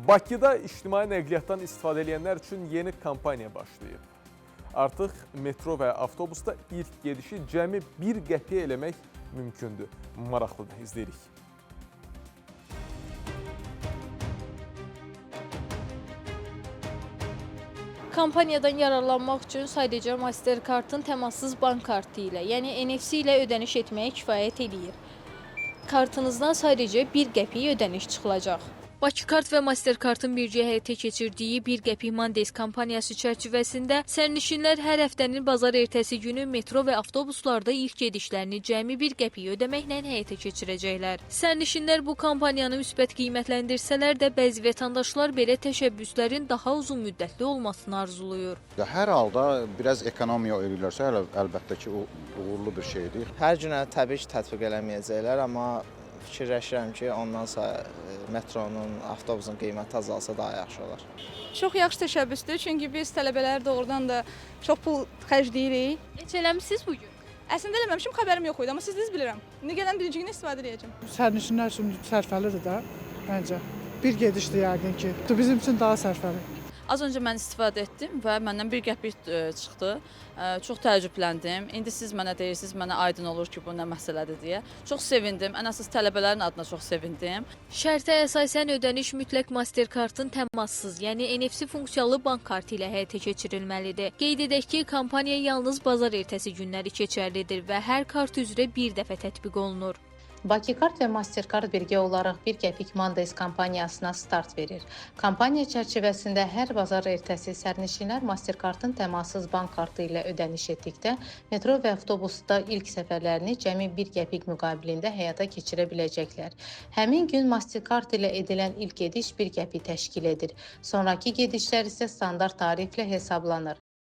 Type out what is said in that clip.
Bakıda ictimai nəqliyyatdan istifadə edənlər üçün yeni kampaniya başlayıb. Artıq metro və avtobusda ilk gedişi cəmi 1 qəpiyə eləmək mümkündür. Maraqlıdır, izləyirik. Kampaniyadan yararlanmaq üçün sadəcə Mastercard'ın təmassız bank kartı ilə, yəni NFC ilə ödəniş etməyə kifayət eləyir. Kartınızdan sadəcə 1 qəpik ödəniş çıxılacaq. Bakı Kart və Mastercard'ın birgə həyata keçirdiyi 1 qəpik Mondays kampaniyası çərçivəsində sərnişinlər hər həftənin bazar ertəsi günü metro və avtobuslarda ilk gedişlərini cəmi 1 qəpik ödəməklə həyata keçirəcəklər. Sərnişinlər bu kampaniyanı müsbət qiymətləndirsələr də bəzi vətəndaşlar belə təşəbbüslərin daha uzun müddətli olmasını arzulayır. Hər halda biraz ekonomiya eləyirlərsə, əlbəttə ki, uğurlu bir şeydir. Hər günə təbii ki, tətbiq eləməyəcəklər, amma fikirləşirəm ki, ondan sonra metronun, avtobusun qiyməti azalsa daha yaxşı olar. Çox yaxşı təşəbbüsdür, çünki biz tələbələr doğrudan da çox pul xərcləyirik. Heç eləmisiniz bugün? Əslində eləməmişim, xəbərim yox idi, amma siziniz bilirəm. İndi gələn birinci gün istifadə edəcəm. Sərnişinlər üçün sərfəlidir də, məncə. Bir gedişdir yəqin ki, bizim üçün daha sərfəli. Az öncə mən istifadə etdim və məndən 1 qəpik çıxdı. Çox təəccübləndim. İndi siz mənə deyirsiniz, mənə aydın olur ki, bu nə məsələdir deyə. Çox sevindim. Ən əsas tələbələrin adına çox sevindim. Şərtə əsasən ödəniş mütləq Mastercard'ın təmassız, yəni NFC funksiyalı bank kartı ilə həyata keçirilməlidir. Qeyd edək ki, kampaniya yalnız bazar ertəsi günləri keçərlidir və hər kart üzrə bir dəfə tətbiq olunur. Bakı Kart və Mastercard birgə olaraq 1 qəpik Mondays kampaniyasına start verir. Kampaniya çərçivəsində hər bazar ertəsi sərnişinlər Mastercard'ın təmassız bank kartı ilə ödəniş etdikdə metro və avtobusda ilk səfərlərini cəmi 1 qəpik müqabilində həyata keçirə biləcəklər. Həmin gün Mastercard ilə edilən ilk gediş 1 qəpik təşkil edir. Sonrakı gedişlər isə standart tariflə hesablanır.